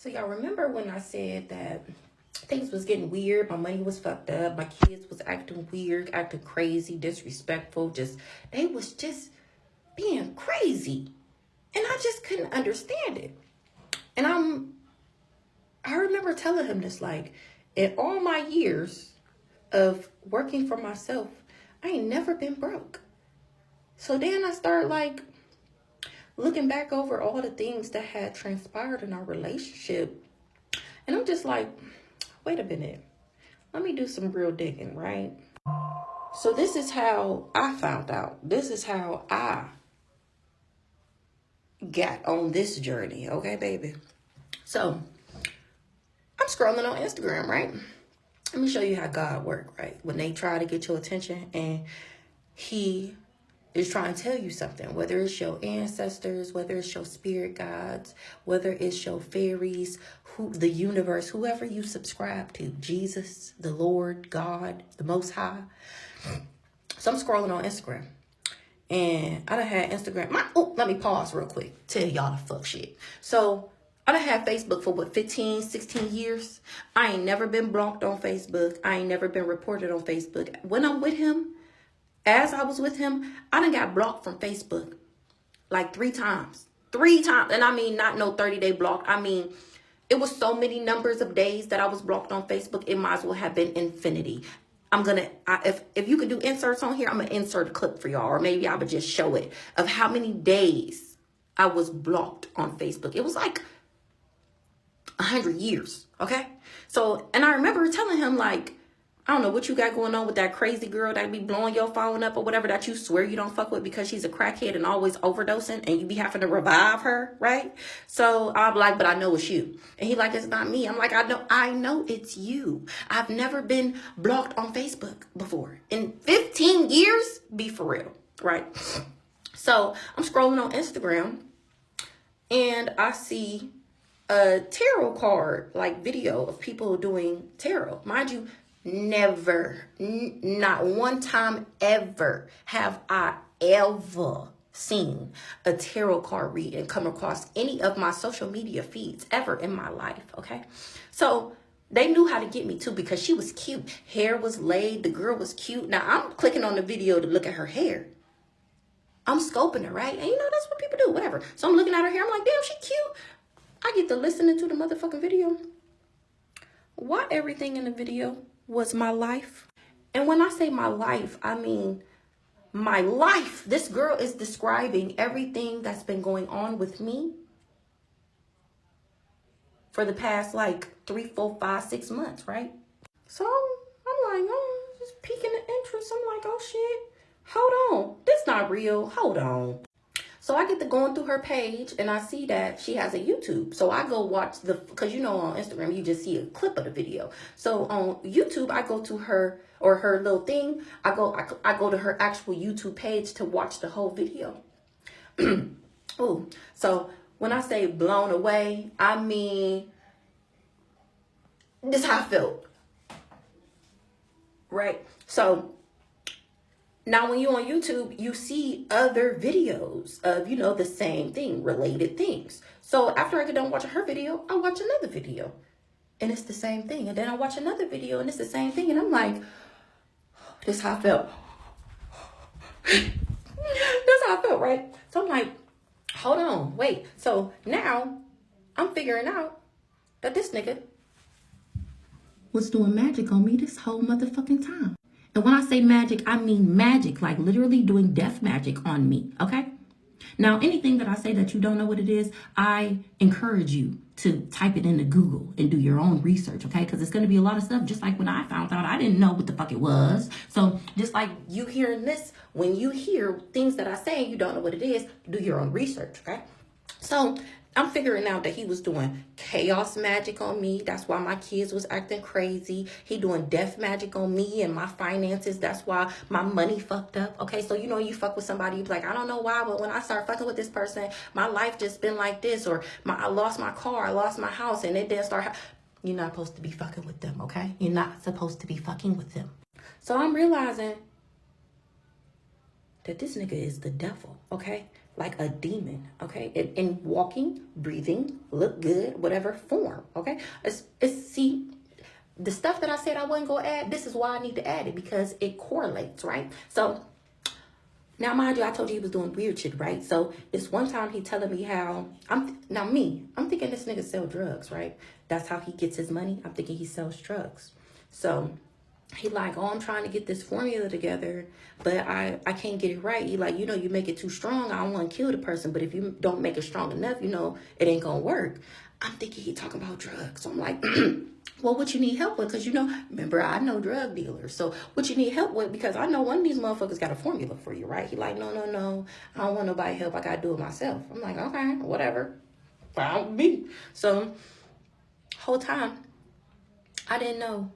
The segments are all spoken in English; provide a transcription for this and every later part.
So y'all remember when I said that things was getting weird, my money was fucked up, my kids was acting weird, acting crazy, disrespectful, they was just being crazy. And I just couldn't understand it. And I remember telling him this, like, in all my years of working for myself, I ain't never been broke. So then I started like looking back over all the things that had transpired in our relationship. And I'm just like, wait a minute. Let me do some real digging, right? So this is how I found out. This is how I got on this journey. Okay, baby. So I'm scrolling on Instagram, right? Let me show you how God works, right? When they try to get your attention and he is trying to tell you something, whether it's your ancestors, whether it's your spirit guides, whether it's your fairies, the universe, whoever you subscribe to, Jesus, the Lord, God, the Most High. So I'm scrolling on Instagram. And I done had Instagram. Let me pause real quick. Tell y'all the fuck shit. So I done had Facebook for 15, 16 years. I ain't never been blocked on Facebook. I ain't never been reported on Facebook. When I'm with him, as I was with him, I done got blocked from Facebook like 3 times. 3 times. And I mean, not no 30-day block. I mean, it was so many numbers of days that I was blocked on Facebook. It might as well have been infinity. If you could do inserts on here, I'm going to insert a clip for y'all. Or maybe I would just show it of how many days I was blocked on Facebook. It was like 100 years. Okay. So, and I remember telling him, like, I don't know what you got going on with that crazy girl that be blowing your phone up or whatever that you swear you don't fuck with because she's a crackhead and always overdosing and you be having to revive her, right? So I'm like, but I know it's you. And he like, it's not me. I'm like, I know it's you. I've never been blocked on Facebook before. In 15 years, be for real, right? So I'm scrolling on Instagram and I see a tarot card like video of people doing tarot. Mind you, never, not one time ever have I ever seen a tarot card read and come across any of my social media feeds ever in my life, okay? So they knew how to get me too because she was cute. Hair was laid. The girl was cute. Now I'm clicking on the video to look at her hair. I'm scoping her, right? And you know, that's what people do, whatever. So I'm looking at her hair. I'm like, damn, she cute. I get to listening to the motherfucking video. Why everything in the video was my life? And when I say my life, I mean my life. This girl is describing everything that's been going on with me for the past like 3, 4, 5, 6 months, right? So I'm like, oh, just piquing the interest. I'm like, oh shit, hold on. This not real. Hold on. So I get to going through her page and I see that she has a YouTube. So I go watch because you know on Instagram, you just see a clip of the video. So on YouTube, I go to her or her little thing. I go to her actual YouTube page to watch the whole video. Oh, so when I say blown away, I mean, this is how I felt. Right? So now, when you're on YouTube, you see other videos of, you know, the same thing, related things. So after I get done watching her video, I watch another video and it's the same thing. And then I watch another video and it's the same thing. And I'm like, this is how I felt. That's how I felt, right? So I'm like, hold on, wait. So now I'm figuring out that this nigga was doing magic on me this whole motherfucking time. And when I say magic, I mean magic, like literally doing death magic on me, okay? Now, anything that I say that you don't know what it is, I encourage you to type it into Google and do your own research, okay? Because it's going to be a lot of stuff, just like when I found out, I didn't know what the fuck it was. So just like you hearing this, when you hear things that I say and you don't know what it is, do your own research, okay? So I'm figuring out that he was doing chaos magic on me. That's why my kids was acting crazy. He doing death magic on me and my finances. That's why my money fucked up. Okay, so you know you fuck with somebody, you be like, I don't know why, but when I start fucking with this person, my life just been like this. Or I lost my car, I lost my house, and it didn't start. You're not supposed to be fucking with them, okay? You're not supposed to be fucking with them. So I'm realizing that this nigga is the devil, okay? like a demon, okay? In walking, breathing, look good, whatever form, okay? See, the stuff that I said I wasn't going to add, this is why I need to add it, because it correlates, right? So now, mind you, I told you he was doing weird shit, right? So this one time he telling me how, I'm thinking this nigga sell drugs, right? That's how he gets his money. I'm thinking he sells drugs. So he like, oh, I'm trying to get this formula together, but I can't get it right. He like, you know, you make it too strong, I don't want to kill the person, but if you don't make it strong enough, you know, it ain't gonna work. I'm thinking he talking about drugs. So I'm like, well, what you need help with? Because, you know, remember, I know drug dealers. So what you need help with? Because I know one of these motherfuckers got a formula for you, right? He like, no, I don't want nobody help. I got to do it myself. I'm like, okay, whatever. Fine with me. So whole time, I didn't know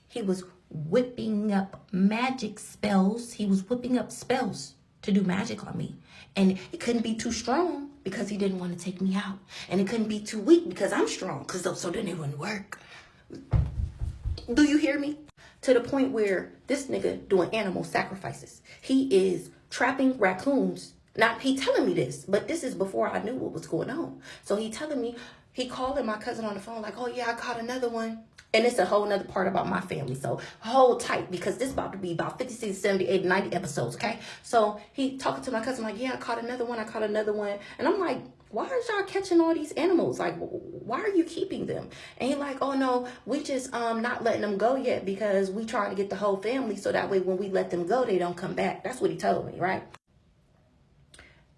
he was whipping up magic spells. He was whipping up spells to do magic on me. And it couldn't be too strong because he didn't want to take me out. And it couldn't be too weak because I'm strong. So then it wouldn't work. Do you hear me? To the point where this nigga doing animal sacrifices. He is trapping raccoons. Now, he telling me this, but this is before I knew what was going on. So he telling me, he calling my cousin on the phone like, oh yeah, I caught another one. And it's a whole nother part about my family. So hold tight, because this is about to be about 50, 60, 70, 80, 90 episodes, okay? So he talking to my cousin like, yeah, I caught another one. And I'm like, why are y'all catching all these animals? Like, why are you keeping them? And he like, oh no, we just not letting them go yet because we trying to get the whole family so that way when we let them go, they don't come back. That's what he told me, right?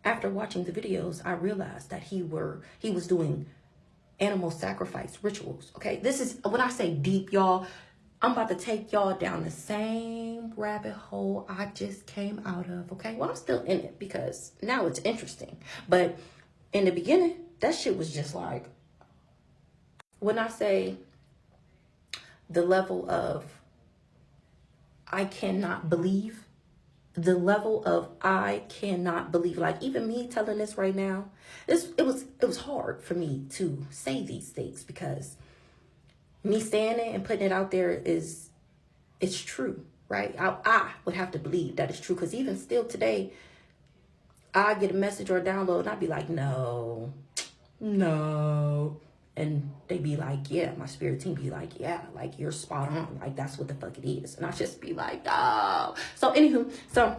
After watching the videos, I realized that he was doing animal sacrifice rituals, okay? This is, when I say deep, y'all, I'm about to take y'all down the same rabbit hole I just came out of, okay? Well, I'm still in it because now it's interesting. But in the beginning, that shit was just like, when I say the level of I cannot believe, like even me telling this right now, it was hard for me to say these things, because me saying it and putting it out there it's true, right? I would have to believe that it's true, because even still today, I get a message or a download and I'd be like, no. And they be like, yeah, my spirit team be like, yeah, like you're spot on. Like that's what the fuck it is. And I just be like, oh. So anywho, so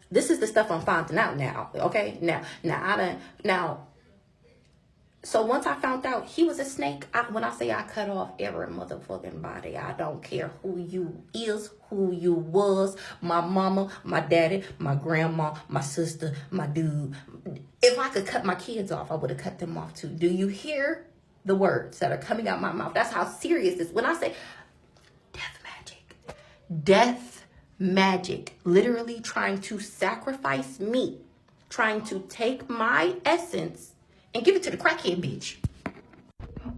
this is the stuff I'm finding out now. Okay. So once I found out he was a snake, when I say I cut off every motherfucking body, I don't care who you is, who you was, my mama, my daddy, my grandma, my sister, my dude. If I could cut my kids off, I would have cut them off too. Do you hear the words that are coming out my mouth? That's how serious this. When I say death magic, literally trying to sacrifice me, trying to take my essence and give it to the crackhead bitch,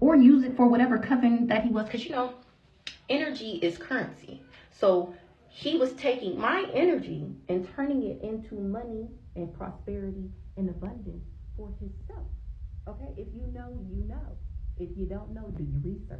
or use it for whatever coven that he was. Because, you know, energy is currency. So he was taking my energy and turning it into money and prosperity and abundance for himself. Okay? If you know, you know. If you don't know, do your research.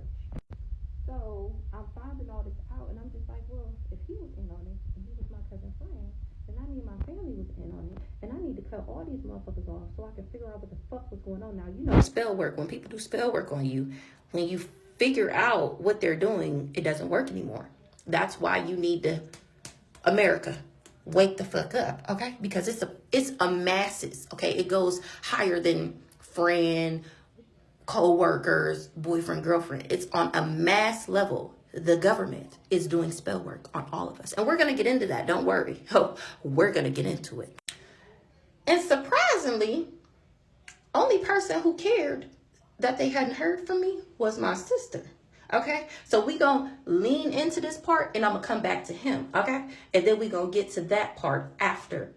So I'm finding all this out, and I'm just like, well, if he was in on it, and he was my cousin friend, then I mean my family was in on it, and I need to cut all these motherfuckers off so I can figure out what the fuck was going on. Now, you know, spell work, when people do spell work on you, when you figure out what they're doing, it doesn't work anymore. That's why you need to, America, wake the fuck up, okay? Because it's a masses, okay? It goes higher than friend, co-workers, boyfriend, girlfriend. It's on a mass level. The government is doing spell work on all of us. And we're going to get into that. Don't worry. Oh, we're going to get into it. And surprisingly, only person who cared that they hadn't heard from me was my sister. Okay? So we going to lean into this part, and I'm going to come back to him. Okay? And then we going to get to that part after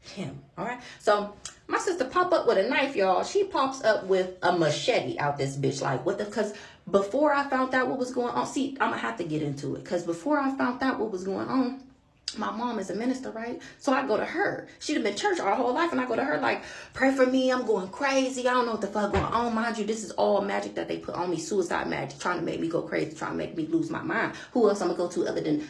him. All right? So my sister pop up with a knife, y'all. She pops up with a machete out this bitch. Like, what the? Because before I found out what was going on, see, I'm going to have to get into it. Because before I found out what was going on, my mom is a minister, right? So I go to her. She'd have been church our whole life, and I go to her like, pray for me. I'm going crazy. I don't know what the fuck going on. Mind you, this is all magic that they put on me. Suicide magic, trying to make me go crazy, trying to make me lose my mind. Who else I'm going to go to other than